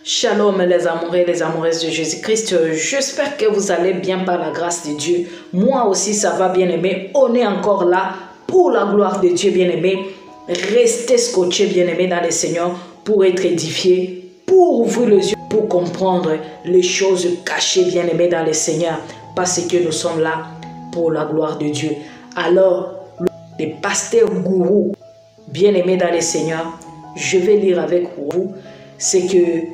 Shalom les amoureux et les amoureuses de Jésus-Christ, j'espère que vous allez bien par la grâce de Dieu. Moi aussi ça va bien aimé, on est encore là pour la gloire de Dieu bien aimé. Restez scotchés bien aimé dans le Seigneur pour être édifiés, pour ouvrir les yeux, pour comprendre les choses cachées bien aimé dans le Seigneur. Parce que nous sommes là pour la gloire de Dieu. Alors, les pasteurs gourous bien aimés dans le Seigneur, je vais lire avec vous ce que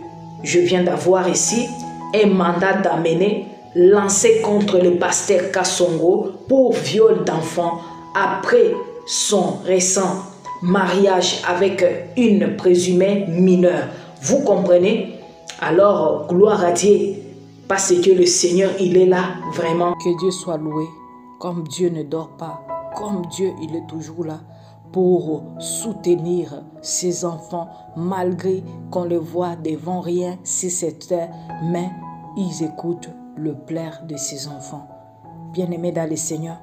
je viens d'avoir ici, un mandat d'amener lancé contre le pasteur Kassongo pour viol d'enfants après son récent mariage avec une présumée mineure. Vous comprenez? Alors, gloire à Dieu, parce que le Seigneur, il est là, vraiment. Que Dieu soit loué, comme Dieu ne dort pas, comme Dieu, il est toujours là pour soutenir ses enfants, malgré qu'on les voit devant rien si c'est terre, mais ils écoutent le plaire de ses enfants. Bien-aimés dans le Seigneur,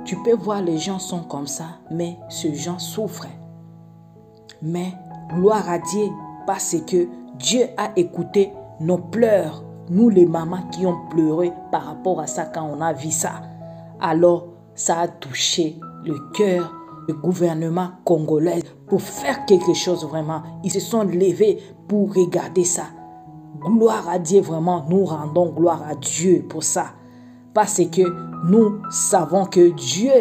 tu peux voir les gens sont comme ça, mais ces gens souffrent. Mais gloire à Dieu, parce que Dieu a écouté nos pleurs, nous les mamans qui ont pleuré par rapport à ça quand on a vu ça. Alors, ça a touché le cœur du gouvernement congolais pour faire quelque chose vraiment. Ils se sont levés pour regarder ça. Gloire à Dieu, vraiment, nous rendons gloire à Dieu pour ça. Parce que nous savons que Dieu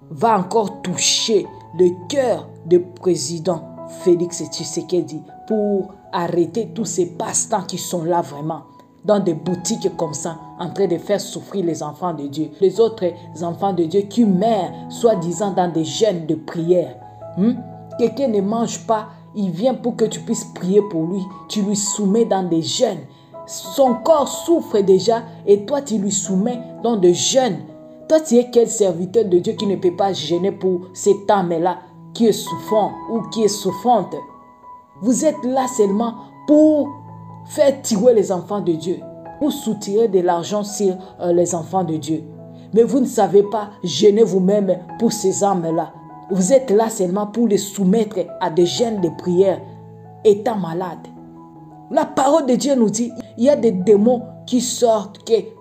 va encore toucher le cœur du président Félix Tshisekedi pour arrêter tous ces passe-temps qui sont là vraiment dans des boutiques comme ça, en train de faire souffrir les enfants de Dieu. Les autres enfants de Dieu qui meurent, soi-disant dans des jeûnes de prière. Quelqu'un ne mange pas, il vient pour que tu puisses prier pour lui. Tu lui soumets dans des jeûnes. Son corps souffre déjà et toi tu lui soumets dans des jeûnes. Toi tu es quel serviteur de Dieu qui ne peut pas jeûner pour cette âme-là qui est souffrant ou qui est souffrante? Vous êtes là seulement pour faire tirer les enfants de Dieu, pour soutirer de l'argent sur les enfants de Dieu. Mais vous ne savez pas gêner vous-même pour ces âmes-là. Vous êtes là seulement pour les soumettre à des jeûnes de prière, étant malades. La parole de Dieu nous dit, il y a des démons qui sortent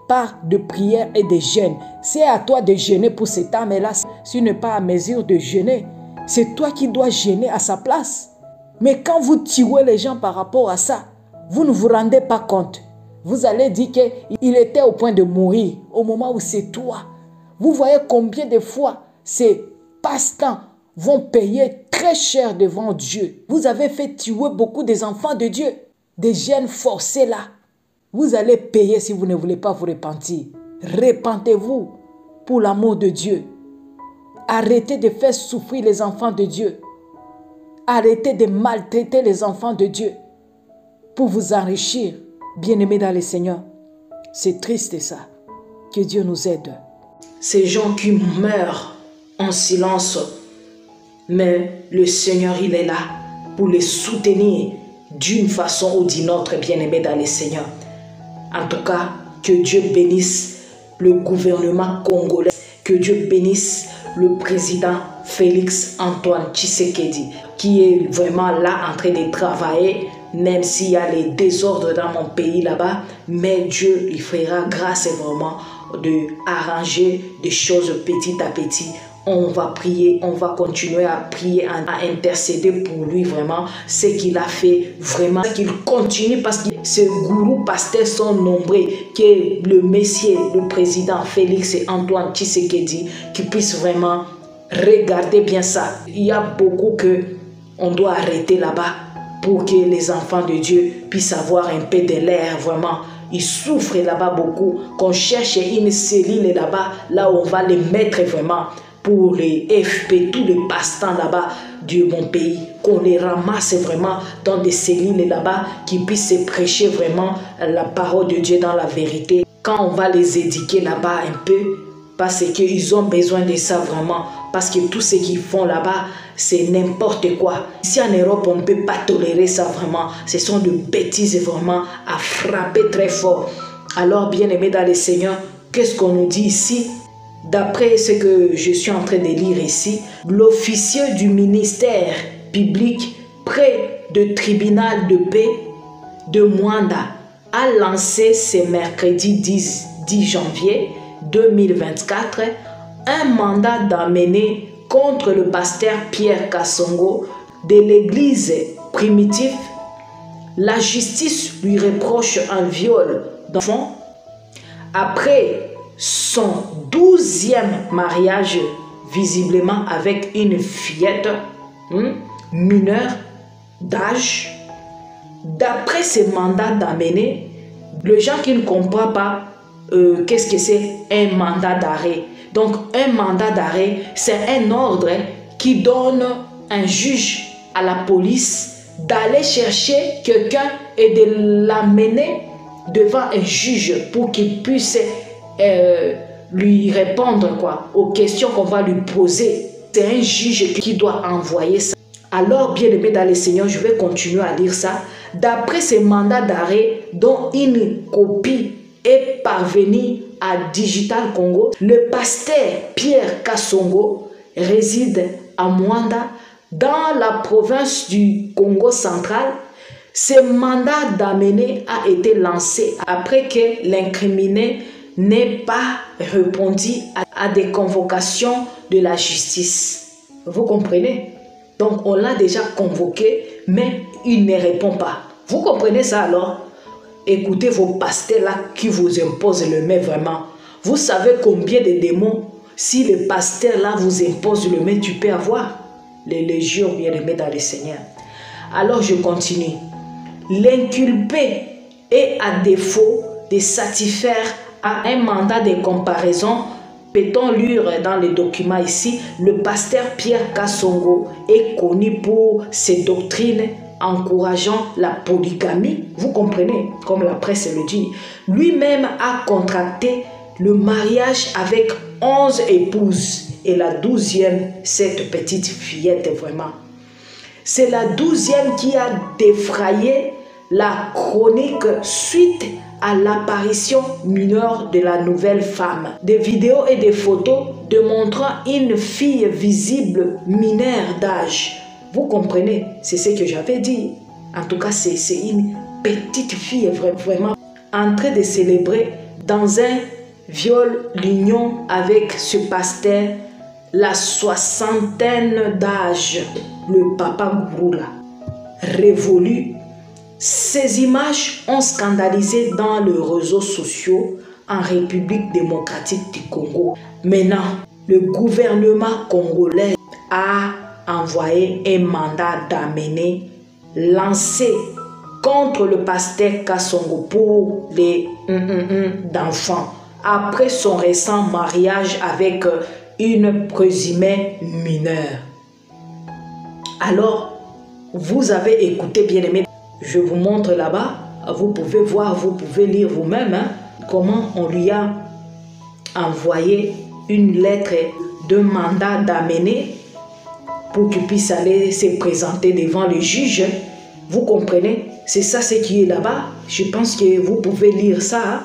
par de prières et de jeûnes. C'est à toi de jeûner pour cette âme-là. Si tu n'es pas à mesure de jeûner, c'est toi qui dois jeûner à sa place. Mais quand vous tirez les gens par rapport à ça, vous ne vous rendez pas compte. Vous allez dire qu'il était au point de mourir au moment où c'est toi. Vous voyez combien de fois ces passe-temps vont payer très cher devant Dieu. Vous avez fait tuer beaucoup des enfants de Dieu, des jeunes forcés là. Vous allez payer si vous ne voulez pas vous repentir. Repentez-vous pour l'amour de Dieu. Arrêtez de faire souffrir les enfants de Dieu. Arrêtez de maltraiter les enfants de Dieu pour vous enrichir, bien-aimés dans le Seigneur. C'est triste ça. Que Dieu nous aide. Ces gens qui meurent en silence, mais le Seigneur, il est là pour les soutenir d'une façon ou d'une autre, bien-aimés dans le Seigneur. En tout cas, que Dieu bénisse le gouvernement congolais, que Dieu bénisse le président Félix Antoine Tshisekedi, qui est vraiment là en train de travailler, même s'il y a les désordres dans mon pays là-bas, mais Dieu, il fera grâce vraiment de arranger des choses petit à petit. On va prier, on va continuer à prier, à intercéder pour lui vraiment, ce qu'il a fait vraiment, qu'il continue parce que ces gourous pasteurs sont nombreux, que le Messie, le président Félix et Antoine Tshisekedi, qui puissent vraiment regarder bien ça. Il y a beaucoup que on doit arrêter là-bas pour que les enfants de Dieu puissent avoir un peu de l'air vraiment. Ils souffrent là-bas beaucoup. Qu'on cherche une cellule là-bas, là où on va les mettre vraiment pour les FP, tous les passe-temps là-bas de mon pays. Qu'on les ramasse vraiment dans des cellules là-bas qui puissent se prêcher vraiment la parole de Dieu dans la vérité. Quand on va les éduquer là-bas un peu, parce qu'ils ont besoin de ça vraiment. Parce que tout ce qu'ils font là-bas, c'est n'importe quoi. Ici en Europe, on ne peut pas tolérer ça vraiment. Ce sont de bêtises vraiment à frapper très fort. Alors, bien-aimés dans le Seigneur, qu'est-ce qu'on nous dit ici? D'après ce que je suis en train de lire ici, l'officier du ministère public près du tribunal de paix de Mwanda a lancé ce mercredi 10 janvier 2024 un mandat d'amener contre le pasteur Pierre Kasongo de l'église primitive. La justice lui reproche un viol d'enfant après son 12e mariage, visiblement avec une fillette mineure d'âge. D'après ce mandat d'amener, les gens qui ne comprennent pas qu'est-ce que c'est un mandat d'arrêt. Donc un mandat d'arrêt, c'est un ordre qui donne un juge à la police d'aller chercher quelqu'un et de l'amener devant un juge pour qu'il puisse lui répondre aux questions qu'on va lui poser. C'est un juge qui doit envoyer ça. Alors, bien aimé dans le Seigneur, je vais continuer à lire ça. D'après ce mandat d'arrêt dont une copie est parvenue à Digital Congo, le pasteur Pierre Kasongo réside à Mwanda, dans la province du Congo central. Ce mandat d'amener a été lancé après que l'incriminé n'ait pas répondu à des convocations de la justice. Vous comprenez? Donc on l'a déjà convoqué, mais il ne répond pas. Vous comprenez ça alors? Écoutez vos pasteurs là qui vous imposent le mais vraiment. Vous savez combien de démons, si le pasteur là vous impose le mais, tu peux avoir les légions bien-aimés dans le Seigneur. Alors je continue. L'inculpé est à défaut de satisfaire à un mandat de comparaison. Peut-on lire dans les documents ici, le pasteur Pierre Kasongo est connu pour ses doctrines encourageant la polygamie. Vous comprenez, comme la presse le dit. Lui-même a contracté le mariage avec 11 épouses. Et la 12e, cette petite fillette vraiment. C'est la 12e qui a défrayé la chronique suite à l'apparition mineure de la nouvelle femme. Des vidéos et des photos démontrant une fille visible mineure d'âge. Vous comprenez, c'est ce que j'avais dit. En tout cas, c'est une petite fille vraiment en train de célébrer dans un viol l'union avec ce pasteur, la soixantaine d'âge, le papa Gourou là, révolu. Ces images ont scandalisé dans les réseaux sociaux en République démocratique du Congo. Maintenant, le gouvernement congolais a envoyé un mandat d'amener lancé contre le pasteur Kasongo pour les d'enfants après son récent mariage avec une présumée mineure. Alors, vous avez écouté, bien aimé, je vous montre là-bas, vous pouvez voir, vous pouvez lire vous-même comment on lui a envoyé une lettre de mandat d'amener pour qu'il puisse aller se présenter devant le juge. Vous comprenez? C'est ça ce qui est là-bas. Je pense que vous pouvez lire ça.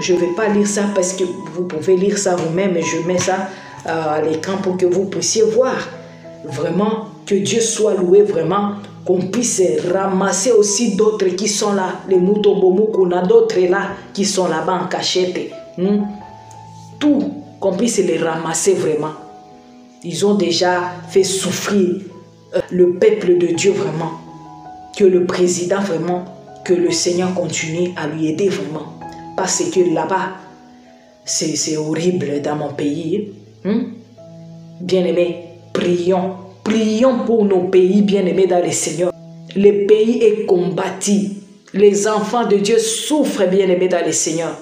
Je ne vais pas lire ça parce que vous pouvez lire ça vous-même. Je mets ça à l'écran pour que vous puissiez voir. Vraiment, que Dieu soit loué, vraiment, qu'on puisse ramasser aussi d'autres qui sont là. Les Mutombomu, qu'on a d'autres là qui sont là-bas en cachette. Tout, qu'on puisse les ramasser vraiment. Ils ont déjà fait souffrir le peuple de Dieu vraiment. Que le président vraiment, que le Seigneur continue à lui aider vraiment. Parce que là-bas, c'est horrible dans mon pays. Bien-aimés, prions. Prions pour nos pays bien-aimés dans le Seigneur. Le pays est combattu. Les enfants de Dieu souffrent bien-aimés dans le Seigneur.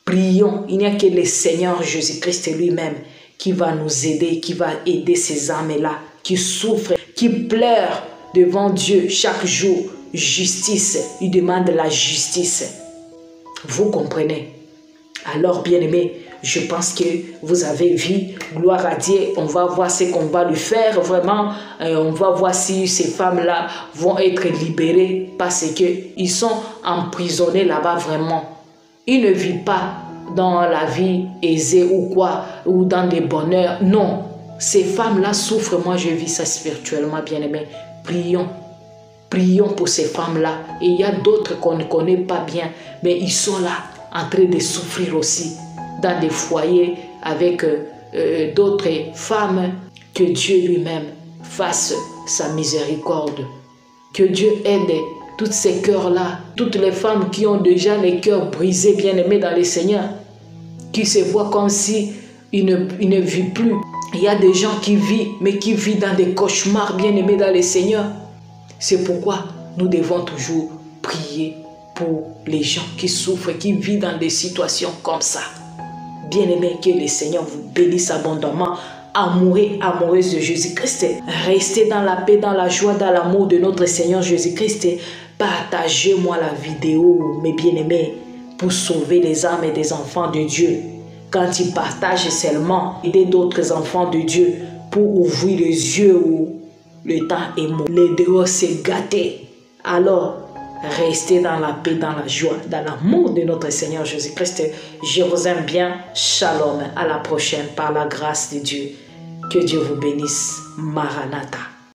Prions. Il n'y a que le Seigneur Jésus-Christ lui-même qui va nous aider, qui va aider ces âmes-là, qui souffrent, qui pleurent devant Dieu chaque jour. Justice. Il demande la justice. Vous comprenez? Alors, bien-aimés, je pense que vous avez vu, gloire à Dieu, on va voir ce qu'on va lui faire vraiment. On va voir si ces femmes-là vont être libérées parce qu'ils sont emprisonnés là-bas vraiment. Ils ne vivent pas dans la vie aisée ou quoi, ou dans des bonheurs. Non, ces femmes-là souffrent. Moi, je vis ça spirituellement, bien-aimés. Prions. Prions pour ces femmes-là. Et il y a d'autres qu'on ne connaît pas bien, mais ils sont là, en train de souffrir aussi, dans des foyers avec d'autres femmes. Que Dieu lui-même fasse sa miséricorde. Que Dieu aide tous ces cœurs-là, toutes les femmes qui ont déjà les cœurs brisés, bien-aimés dans le Seigneur, qui se voient comme si ils ne vivent plus. Il y a des gens qui vivent, mais qui vivent dans des cauchemars, bien-aimés dans le Seigneur. C'est pourquoi nous devons toujours prier pour les gens qui souffrent, qui vivent dans des situations comme ça. Bien-aimés, que le Seigneur vous bénisse abondamment. Amoureux, amoureuse de Jésus-Christ, restez dans la paix, dans la joie, dans l'amour de notre Seigneur Jésus-Christ. Partagez-moi la vidéo, mes bien-aimés, pour sauver les âmes et des enfants de Dieu. Quand ils partagent seulement, aider d'autres enfants de Dieu pour ouvrir les yeux où le temps est mort. Les dehors s'est gâté. Alors, restez dans la paix, dans la joie, dans l'amour de notre Seigneur Jésus-Christ. Je vous aime bien. Shalom. À la prochaine par la grâce de Dieu. Que Dieu vous bénisse. Maranatha.